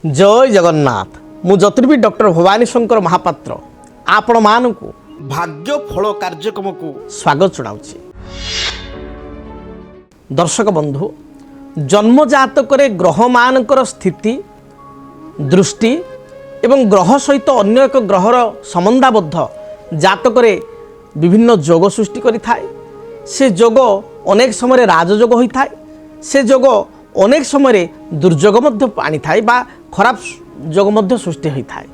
जय जगन्नाथ मु ज्योतिर्विद डॉक्टर भवानी शंकर महापात्र आपण मानकु भाग्य फल कार्यक्रम को स्वागत जनाउछि। दर्शक बंधु जन्म जातक ग्रह मानकर स्थिति दृष्टि एवं ग्रह सहित अन्य एक ग्रहर संबंधाबद्ध जातक विभिन्न जोग सृष्टि करिथाय। से जोग अनेक समय राजयोग होइथाय, से जोग अनेक समय दुर्योग मध्य आनी थाए बा खराब जोग मध्य सृष्टि होता है।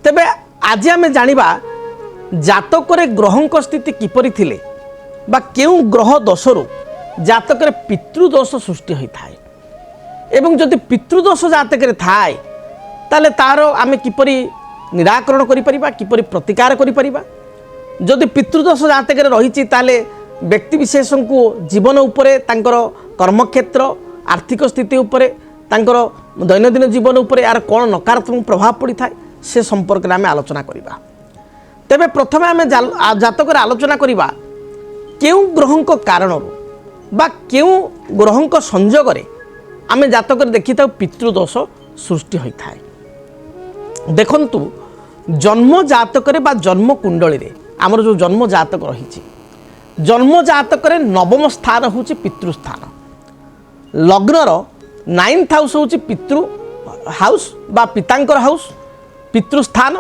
तेबे आज आम जानिबा जातक ग्रहंक स्थिति किपरि थिले बा केउ ग्रह दोषरु जातक पितृदोष सृष्टि होता है एवं जदि पितृदोष जातक थाए ताले तार आम किपरि निराकरण करि परिबा, किपरि प्रतिकार करि परिबा। जदि पितृदोष जातक रहिछि ताले व्यक्ति विशेष को जीवन उपरे तांकर कर्मक्षेत्र आर्थिक स्थिति उपरे तांकर दैनंदिन जीवन उपरे यार कौन नकारात्मक प्रभाव पड़ी थाए से संपर्क में आम आलोचना करिबा। तेबे प्रथमे आम जातक आलोचना करिबा केउ ग्रहंक कारण बा केउ ग्रहंक संयोग आम जातक देखि था पितृदोष सृष्टि होता है। देखंतु जन्म जातक बा जन्म कुंडली रे आमर जो जन्म जातक रही जन्म जातक नवम स्थान होची पितृस्थान। लग्नर 9th हाउस होची पितृ हाउस बा पितांकर हाउस पितृस्थान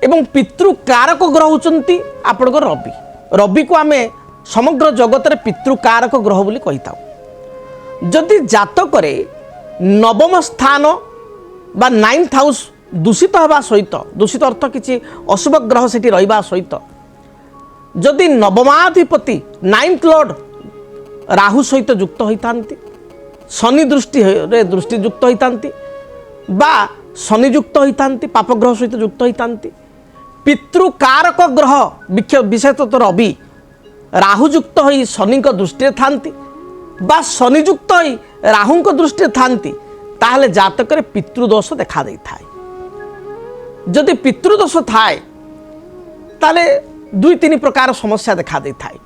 एवं पितृकारक ग्रह होचंती आपनकर रवि। रवि को आमे समग्र जगत रे पितृकारक ग्रह बोली कहिता। जदि जातक नवम स्थान बा 9th हाउस दूषित हवा सहित, दूषित अर्थ किछि अशुभ ग्रह सेठी रहिबा सहित जदि नवमाधिपति 9th लॉर्ड राहु सहित युक्त होइतांती, शनि दृष्टि युक्त होइतांती बा शनि युक्त होइतांती, पापग्रह सहित युक्त होइतांती, पितृकारक ग्रह विशेषतः रवि राहु युक्त होई शनि दृष्टि थांती बा शनि युक्त होई राहु दृष्टि थांती ताहले जातक पितृदोष देखा देई थाए। जदि पितृदोष थाए ताले 2-3 प्रकार समस्या देखा देई थाए।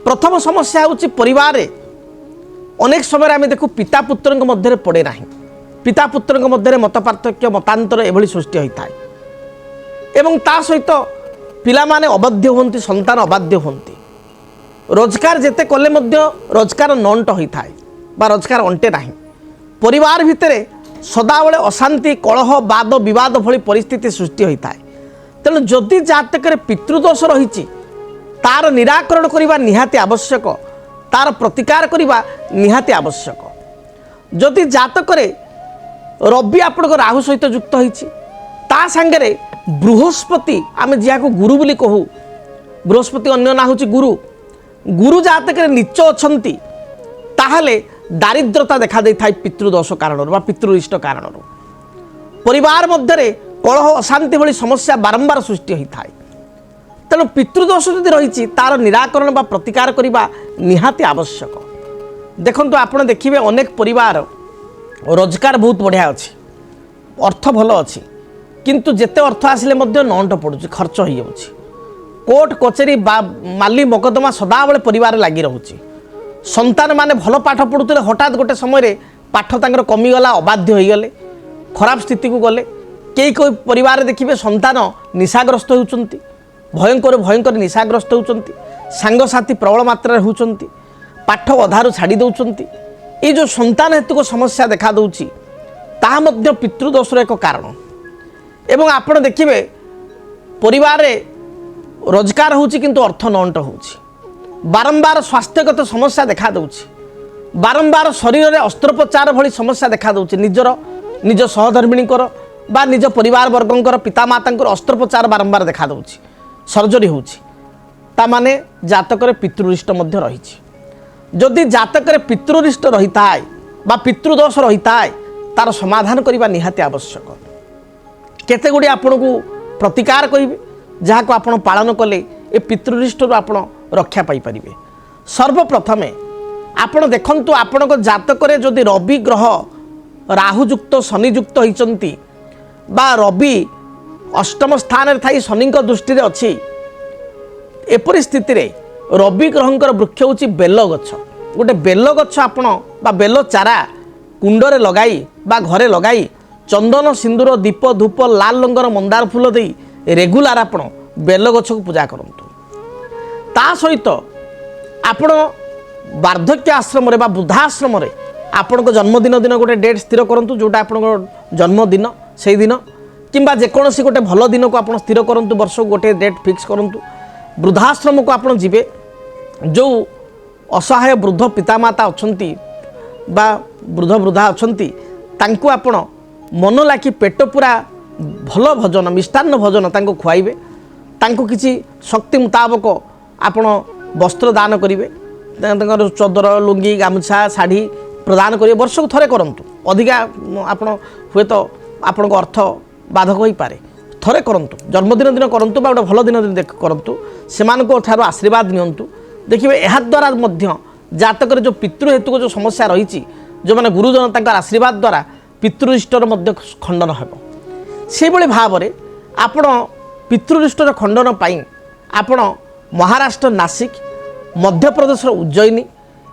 प्रथम समस्या होची परिवार रे अनेक समय आम देखू पिता पुत्र मध्य पड़े ना, पिता पुत्र मध्य मत पार्थक्य मतांतर एभली सृष्टि होता है एवं ता सहित पिला माने अबाध्य होती, संतान अबाध्य होती। रोजगार जेते कले मध्य रोजगार नंट होता है बा रोजगार अंटे ना। परिवार भितर सदाबले अशांति कलह वाद विवाद भली परिस्थिति सृष्टि होता है। तेणु जदि जातक पितृदोष रही तार निराकरण करने निहाती आवश्यक, तार प्रतिकार करने निहाती आवश्यक। जदि जातक रवि आपन राहु सहित युक्त होती ता सांगे बृहस्पति आम जहाँ गुरु बोली कहू, बृहस्पति अन्य ना हूँ गुरु, गुरु जातक नीच अच्छी ताहले दारिद्रता देखा दे था पितृदोष कारण पितृरिष्ट कारण। परिवार मध्य कलह अशांति भली समस्या बारंबार सृष्टि होता है। तेणु पितृदोष जदि रही तार निराकरण बा प्रतिकार करने निहाती आवश्यक। देखंतु आपण देखिबे अनेक परिवार रोजगार बहुत बढ़िया अच्छी, अर्थ भल अच्छी, किंतु जेते अर्थ आसिले मध्य नंट पड़ुछि, खर्च हो जाउछि। कोर्ट कचेरी माली मकदमा सदाबले परिवार लगी रहुछि। संतान माने भल पाठ पढ़ुते हठात गोटे समय पाठ तांकर कमीगला, अबाध्य हो गले, खराब स्थिति को गले। कई कोई परिवार देखिए संतान निशाग्रस्त होउछंती, भयंकर भयंकर निशाग्रस्त होउछंती, सांगसाथी प्रबल मात्रा होउछंती, पाठ अधारू छाड़ी दउछंती। ये जो संतान हेतुक समस्या देखा दउछि ताहा मध्य पितृदोषर एक कारण। एवं आपण देखिए परिवार रोजगार होउछि किंतु अर्थ नंट होउछि, बारंबार स्वास्थ्यगत समस्या देखा दउछि, बारंबार शरीर में अस्त्रोपचार भली समस्या देखा दउछि। निज सहधर्मिणीकर बा निज परिवार वर्गंकर पितामातांकर अस्त्रोपचार बारंबार देखा दउछि, सर्जरी होउछि। ता माने जातक पितृरिष्ट मध्य रहिछि। जदि जातक पितृरिष्ट रही थाए बा पितृदोष रही थाए तार समाधान करने निहाती आवश्यक। केते गुडी आपन को प्रतिकार करिवे जहाँ को आपण पालन कले ए पितृरिष्ट आपण रक्षा पाई परिबे। सर्वप्रथमे आपण देखंतु आपण जातक जदि रवि ग्रह राहु युक्त शनि युक्त होइचंती बा रवि अष्टम स्थान रे थाई शनि दृष्टि रे अछि, एपरि स्थिति रे रवि ग्रहंकर वृक्ष होची बेल गछ। गोटे बेल गछ आपण बा बेल चारा कुंडरे लगाई बा घरे लगाई चंदन सिंदूर दीप धूप लाल रंगर मंदार फूल दे रेगुलार आपण बेल गछ को पूजा करंतु। ता सहित आपण वार्धक्य आश्रम रे बा वृद्धाश्रम रे आपण को जन्मदिन दिन गोटे डेट स्थिर करंतु जोटा आपण जन्मदिन से दिन किंबा जेकोसी गोटे भल दिन को आपण स्थिर करंतु वर्ष गोटे डेट फिक्स करंतु। वृद्धाश्रम को आपण जीवे जो असहाय वृद्ध पितामाता अछंती बा वृद्ध वृद्धा अछंती तांको आपण मन लाखी पेट पूरा भल भोजन मिष्टान्न भोजन तांको खुआइबे तांको किछि शक्ति मुताबक आपण वस्त्र दान करिवे चदर लुंगी गामुछा शाढ़ी प्रदान करिवे वर्ष को थरे करंतु अधिका आपण हुए तो आपण अर्थ बाधक हो पारे थरे करंतु जन्मदिन दिन करंतु बा भल दिन दिन करंतु सेमानको ठारो आशीर्वाद नियंतु देखिए यह द्वारा मध्य जातक जो पितृ हेतु को जो समस्या रही जो मैंने गुरुजन तक आशीर्वाद द्वारा पितृष्टर मध्य खंडन हेब से भाव में आपण पितृष्टर खंडन पाई आपण महाराष्ट्र नासिक मध्य प्रदेश उज्जयिनी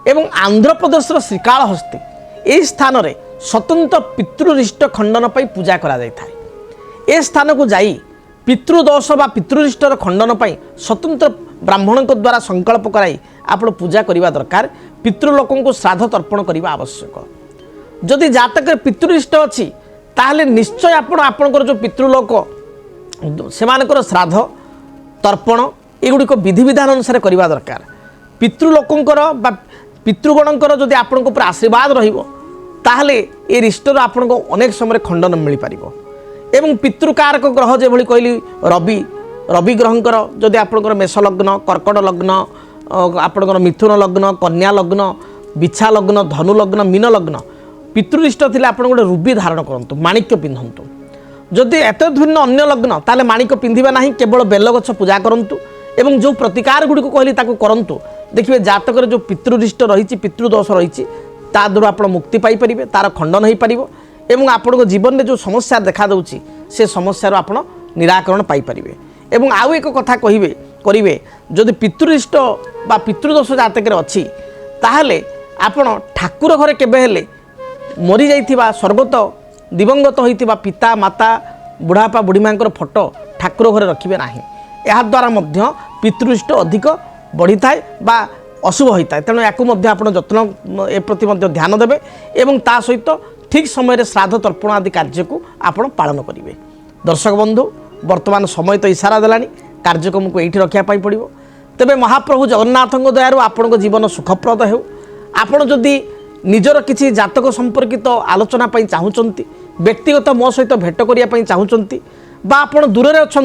एवं आंध्र प्रदेश श्रीकालहस्ती यही स्थान में स्वतंत्र पितृरिष्ट खंडन पाई पूजा करा जाय थाए। ए स्थान को जाई पितृदोष बा पितृरिष्टर खंडन पाई स्वतंत्र ब्राह्मण द्वारा संकल्प कराई आपण पूजा करने दरकार। पितृलोकों को श्राद्ध तर्पण करने आवश्यक। जदि जातक पितृरिष्ट अच्छी ताहले निश्चय आपणकर जो पितृलोक से श्राद्ध तर्पण एगुड़िक विधि विधान अनुसार करने दरकार। पितृलोकंकर बा पितृगणकर जदि आपणक ऊपर आशीर्वाद रहिबो ताहले ए रिष्टर आपणको अनेक समय खंडन मिल पारिबो। एवं पितृकारक ग्रह जे भली कहली रवि ग्रहंकर जदि आपणकर मेष लग्न कर्कट लग्न आपणकर मिथुन लग्न कन्या लग्न बिछा लग्न धनु लग्न मीन लग्न पितृरिष्ट थिले आपण गोटे रुबी धारण करंतु माणिक्य पिंधंतु। जदि एत भिन्न अन्य लग्न ताले माणिक्य पिंधिबा नाही केवल बेल गछ पूजा करंतु एवं जो प्रतिकार गुडी को कहली ताको करंतु। देखिए जातक जो पितृरिष्ट रही पितृदोष रही ता द्वारा आप मुक्ति पाई परिबे तार खंडन हो पारिबो एवं आपण जीवन में जो समस्या देखा दउची से समस्यार आप निराकरण पाई परिबे। एवं आउ एक कथा कहिबे करिवे जदि पितृरिष्ट बा पितृदोष जातक अच्छी ताहले आपण ठाकुर घरे केबे हेले मरी जाइथिबा स्वर्गत दिवंगत होइथिबा पिता माता बुढ़ापा बुढ़ी मांकर फोटो ठाकुर घरे रखिबे नाही। एहा द्वारा मध्य पितृरिष्ट अधिक बढ़ी थाए बा अशुभ होता है। तेणु या जत्न ए प्रति ध्यान देवे एवं ता सहित ठीक समय श्राद्ध तर्पण आदि कार्य को आपण पालन करेंगे। दर्शक बंधु वर्तमान समय तो इशारा देलानी कार्यक्रम को ये रखापी पड़ो। तेबे महाप्रभु जगन्नाथ दयारू आपण जीवन सुखप्रद हो। आपण जदि निजर किसी जातक संपर्कित आलोचना चाहूँगी व्यक्तिगत मो सहित भेट करने चाहूँगी बा आपण दूर में अच्छा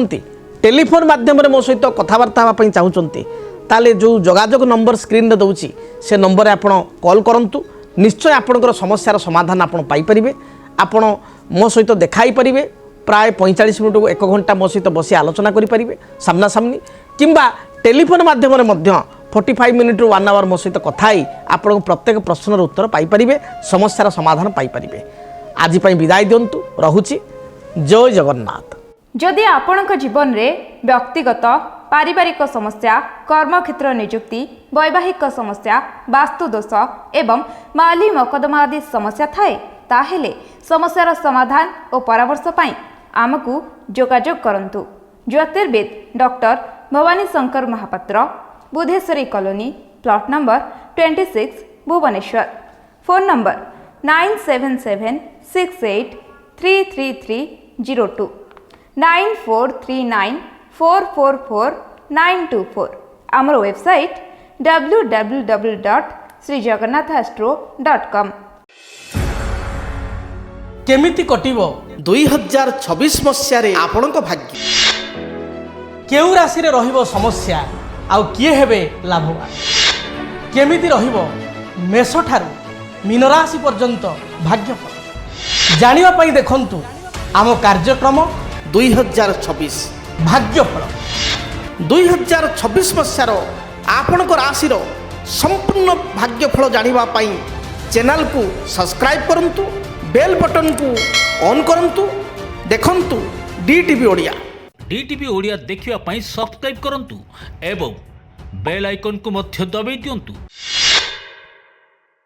टेलीफोन माध्यम मो सहित कथबार्ता हाँपाई चाहूँगी ताले जो जोगाजोग नंबर स्क्रीन रे दउची से नंबर रे आपण कॉल करंतु निश्चय आपणकर समस्यार समाधान आपण पाई परिबे। आपण मो सहित देखाई परिबे प्राय 45 मिनट को 1 घंटा मो सहित बसी आलोचना करि परिबे सामना सामनी किंबा टेलीफोन माध्यम रे मध्य 45 मिनट 1 आवर मो सहित कथाई आपण प्रत्येक प्रश्नर उत्तर पाई परिबे समस्यार समाधान पाई परिबे। आज पई विदाय दियंतु रहुची। जय जगन्नाथ। जदि आपणक जीवन रे व्यक्तिगत पारिवारिक समस्या कर्मक्षेत्र नियुक्ति वैवाहिक समस्या वास्तुदोष एवं माली मकदमा आदि समस्या थाए ताहेले समस्यार समाधान और परामर्श पाई आमकु जोगाजोग करंतु। ज्योतिर्वेद doctor Bhabani Shankar Mahapatra Budheswari colony plot number 26 Bhubaneswar. Phone number 9776833302 9439444924। आमर वेबसाइट www.srijagannathastro.com। केमिति कटिबो 2026 मसियारे आपणक भाग्य केउ राशि रे रहिबो समस्या आउ किए हेबे लाभवान केमिति रहिबो मेष ठारू मीन राशि पर्यंत भाग्यफल जानिबा पई देखंतु आम कार्यक्रम 2026 भाग्यफल 2026 मसियार आपणक राशिर संपूर्ण भाग्यफल जानिबा पई चैनल को सब्सक्राइब करंतु बेल बटन को ऑन करंतु देखंतु डीटीवी ओडिया। डीटीवी ओडिया देखिवा पई सब्सक्राइब करंतु एवं बेल आइकन को मध्य दबाई दियंतु।